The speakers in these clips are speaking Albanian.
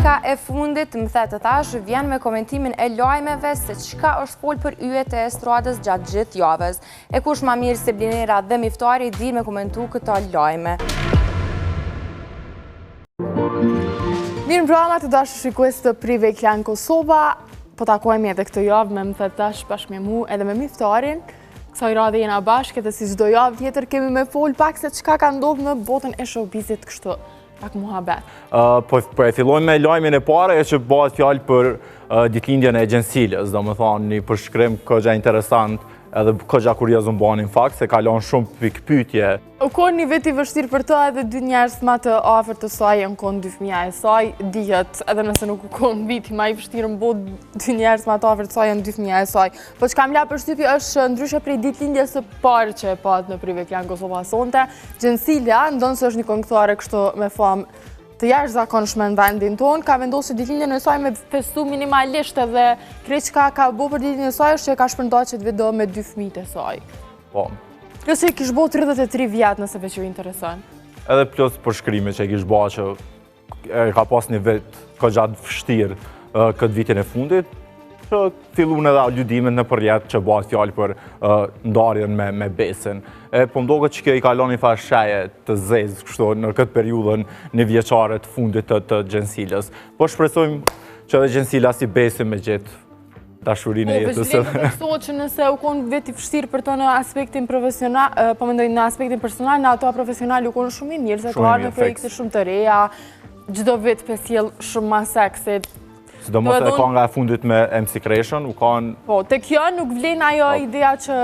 Rubrika e fundit, më the të thash, vjen me komentimin e lajmeve se çka është fol për yjet e estradës gjatë gjithë javës. E kush ma mirë se Blinera dhe Miftari di me komentu këto lajme. Mirë mbrëma të dashur shikues të Prive Klan Kosova, po takojmë edhe këtë javë me më the të tash bashkë me mu edhe me Miftarin. Kësaj radhe jena bashkë edhe si çdo javë tjetër kemi me fol pak se çka ka ndodhur në botën e showbizit kështu. Pak muhabet. Po e fillojmë me lajmin e parë që bëhet fjalë për ditëlindjen e Gjensilës, domethënë një përshkrim kogja interesant edhe kogja kurioz më bani në fakt se kalon shumë pikpyetje. U konë një vit i vështirë për të edhe dy njerëz më të afërt të saj janë konë dy fëmija e saj, dihet edhe nëse nuk u konë viti më i vështirë në botë dy njerëz më të afërt të saj janë dy fëmija e saj. Po çka më la përshtypje është ndryshe prej ditëlindjes së parë që e pat në Prive Klan Kosova sonte, Gjensila, ndonë se është një këngëtare kështu me famë të jashtëzakonshme në vendin tonë, ka vendosur ditëlindjen e saj me festu minimalisht edhe krejt çka ka bërë për ditëlindjen e saj është që ka shpërndar që të video me dy fëmijët e saj. Po. Plus e kish bërë 33 vjet nëse veç ju intereson. Edhe plus përshkrime që e kish bërë që ka pas një vit kogja të vështirë këtë vitin e fundit, që fillun edhe ludimet në përjet që bëhet fjalë për ndarjen me Besin. Po mdoket që kjo i kalon një farë sheje të zezë kështu në këtë periudhën një vjeçare të fundit të Gjensilës. Po shpresojmë që edhe Gjensila si Besi me gjithë dashurinë e jetës. Po vëzhlim të përsohet që nëse u konë vit i vështirë për to në aspektin profesional, po mendoj në aspektin personal, në ato profesional u konë shumë i mirë, se të arë në projekte shumë të reja, çdo vit pesjell shumë ma seksit. Sidomos e ka nga e fundit me MC Kreshën, u kanë... Po, të kjo nuk vlen ajo idea që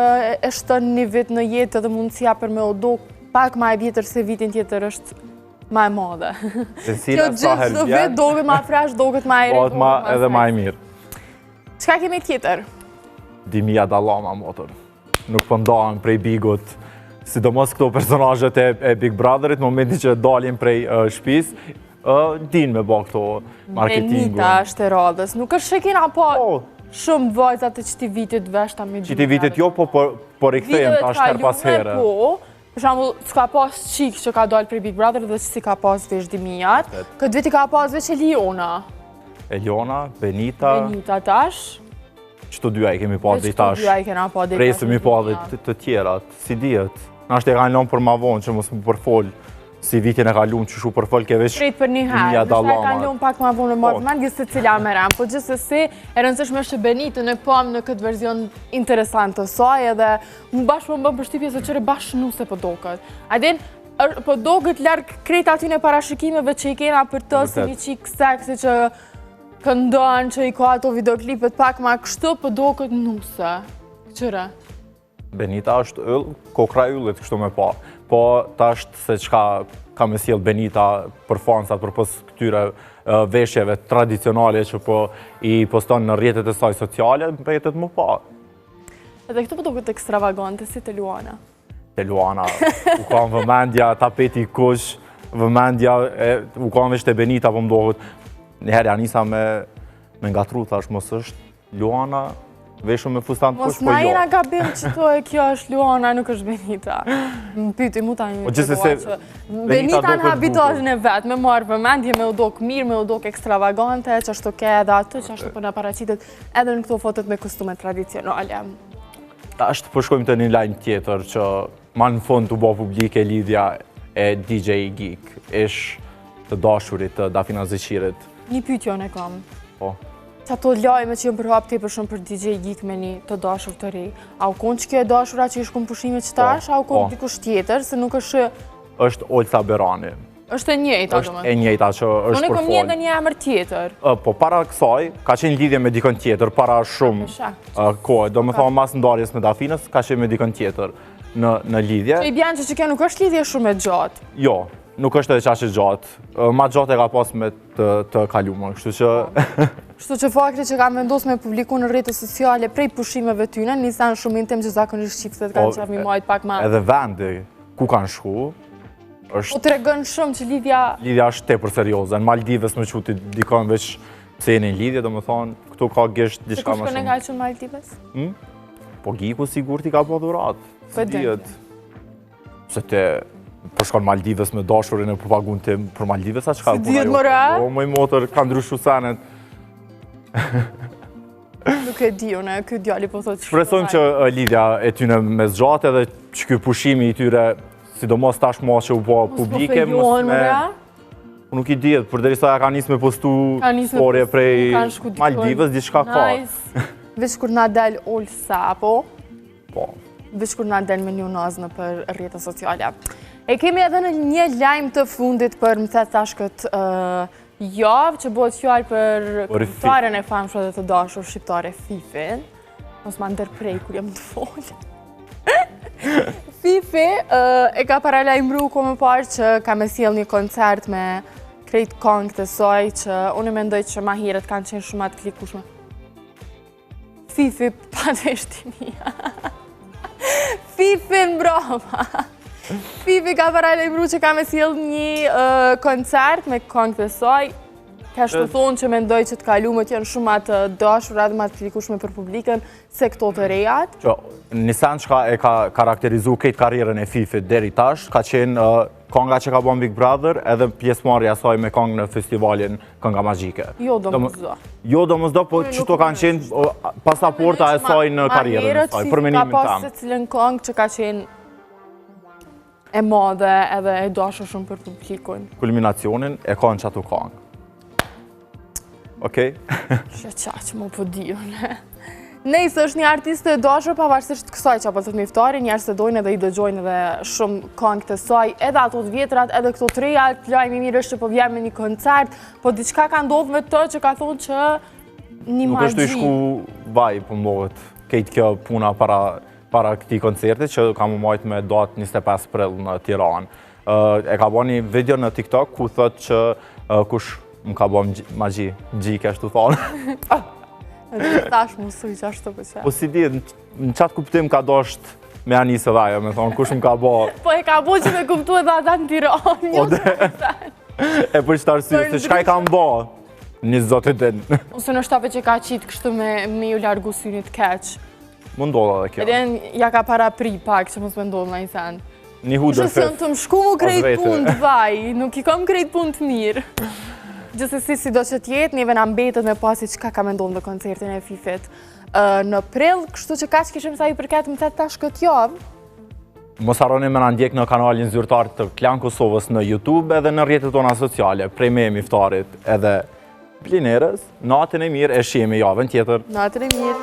e shton një vit në jetë edhe mundësia për me odo pak ma e vjetër se vitin tjetër është ma e madhe. Kjo gjithë çdo vit doket ma fresh, doket ma e rikon, edhe ma e mirë. Çka kemi tjetër? Dimia Dallama, motor. Nuk pëndohen prej bigut, sidomos këto personazhet e Big Brotherit, në momentin që dalin prej shtëpis, din me bë këto marketingu. Benita është e radhës, nuk është që kena po shumë vajzat e qëti vitit veshta me gjumëve. Qëti vitit jo, por i kthejmë ta shter pas here. Po, për shembull, s'ka pas qik që ka dalë prej Big Brother dhe si ka pas vesh Dimijat. Këtë viti ka pas veç Eliona. Eliona, Benita. Benita tash. Qëto dyja i kemi pa dhe i tash. Qëto dyja i kena pa dhe i tash. Presëm i pa dhe të tjerat, si dihet. Nashtë e kanë lënë për ma vonë që mos më përfol. Si vitin e kalun që shu përfol ke veç Krejt për një herë, nështë e kanë lënë pak ma vonë në marrë përmen, gjithë se cilja me rem, po gjithë se si e rëndësishme është që Benitën e pam në këtë verzion interesant të saj edhe më bashkë më bëm përshtypje se qëre bashkë nuse po doket. Adin, po doket larkë krejt aty në parashikimeve që i kena për të si një qikë seksi që këndon, që i ka ato videoklipet pak ma kështu, po doket nuse. Qëre? Benita është yll, kokra yllit kështu me pa. Po tasht se qka ka me sjell Benita për fansat, për pos këtyre veshjeve tradicionale që po i poston në rrjetet e saj sociale, mbetet më pa. Edhe këtu po doket ekstravagante si te Luana. Te Luana, u kam vëmendja tapeti kush, vëmendja, u kam veç te Benita po mdohet. Njëherë janë nisa me ngatru, thash mos është Luana, veshëm me fustan të kush, po jo. Mos na jena gabim që to e kjo është Luana, nuk është Benita. Më pyti mu ta një të doa që Benita në habitazhin e vetë, me marrë vëmendje, me udok mirë, me udok ekstravagante, që ashtu ke edhe atë, që ashtu për në paracitet edhe në këto fotot me kostume tradicionale. Ta është përshkojmë të një lajnë tjetër që ma në fund të bo publike lidhja e DJ Geek, ish të dashurit të Dafina Zeqirit. Një pyetjon e kam. Po. Që ato lajme që jënë përhap të për shumë për DJ Geek me një të dashur të ri. A u konë që kjo e dashura që ishë këmë pushime që tash, a u konë dikush tjetër, se nuk është... është Olta Berani. është e njëjta, është e njëjta që është përfol. Unë e kom njëtë një emër tjetër. Po, para kësaj, ka qenë lidhje me dikën tjetër, para shumë kohë. Do me thonë mas ndarjes me Dafinës, ka qenë me dikën tjetër në lidhje. Që i bjanë që kjo nuk është lidhje shumë e gjatë. Jo, nuk është edhe qaqe gjatë. Ma gjatë e ka pas me të kalumë, kështu që... Kështu që fakti që kam vendosur me publiku në rrjetet sociale prej pushimeve tyne, nisan shumë intem që zakonisht shqiptet kanë qef mi majt pak ma... Edhe vendi ku kanë shku, është... Po të regën shumë që lidhja... Lidhja është tepër serioze. Në Maldives me quti dikon veç pse jeni në lidhje, do me thonë, këtu ka gisht diçka ma shumë. Se kush kënë e ka që në Maldives? Po Giku sigur ti ka po dhurat. Po e dëndje. Se te për shkon Maldivës me dashurin e pagun tim për Maldivës, a çka? Si dihet mëra? O, moj motor, ka ndryshu senet. Nuk e di unë, ky djali po thotë. Shpresojmë që lidhja e tyne me zgjatë edhe që ky pushimi i tyre, sidomos tashmë që u bë publike, nuk i dihet, përderisa ja ka nisë me postu storje prej Maldivës, diçka ka. Veç kur na del Olsa, apo? Po. Veç kur na del me një nazë në për rrjetet sociale. E kemi edhe në një lajm të fundit për më the tash këtë javë që bëhet fjalë për këngëtaren e famshme dhe të dashur shqiptare Fifin. Mos ma ndërprej kur jam të folë. Fifi e ka paralajmëruar kohë më parë që ka me sjell një koncert me krejt këngët e saj që unë mendoj që ma herët kanë qenë shumë të klikueshme. Fifi pa dështimia. Fifi mbroma. Fifi ka paralajmëruar që ka me sjell një koncert me këngët e saj. Ka shtë thonë që mendoj që të kalumet janë shumë atë dashura dhe të klikueshme për publikën se këto të rejat. Nisan që e ka karakterizu këtë karierën e Fifit deri tash, ka qenë kënga që ka bën Big Brother edhe pjesëmarrja saj me këngë në festivalin Kënga Magjike. Jo domosdo. Jo domosdo, po çto kanë qenë pasaporta e saj në karierën e saj, për menimin Ka tam. pas secilën këngë që ka qenë e madhe edhe e dashur shumë për publikun. Kulminacionin e ka në çatu këngë. Okej? Që qaqë më po di unë. Nëjse është një artiste e dashur pavarësisht kësaj që apo të miftari, njerëz se dojnë edhe i dëgjojnë edhe shumë këngët të saj, edhe ato të vjetrat, edhe këto të reja, lajmi mirë është që po vjen me një koncert, po diçka ka ndodhur me të që ka thonë që një magji. Nuk është i shku vaj për mbohet këtë kjo puna para këtij koncerti që ka më majtë me datë 25 prill në Tiranë. E ka bën një video në TikTok ku thotë që kush më ka bën magji, gjike ashtu thonë. Tash më suj që ashtu përse. Po si di, në qatë kuptim ka dosht me anisë dhe ajo, me thonë, kush më ka bo... Po e ka bo që me kuptu edhe ata në Tiranë. E për qëtë arsye, se shka i ka më bo, një zotë din. Ose në shtape që ka qitë kështu me ju largu synit keq. Më ndodha dhe kjo. Edhe ja ka para pri pak që mos me ndodhë në i sen. Një hudër fef. Shësë të më shku mu krejt punë të vaj, nuk i kom krejt punë të mirë. Gjithsesi si do që tjetë, neve nga mbetet me pasi qka ka me ndonë dhe koncertin e Fifit në prill, kështu që ka që kishim sa i përket më të tash këtë javë. Mos harroni me na ndjek në kanalin zyrtar të Klan Kosovës në YouTube edhe në rrjetet tona sociale, prej me miftarit edhe Blinerës, natën e mirë e shihemi javën tjetër. Natën e mirë.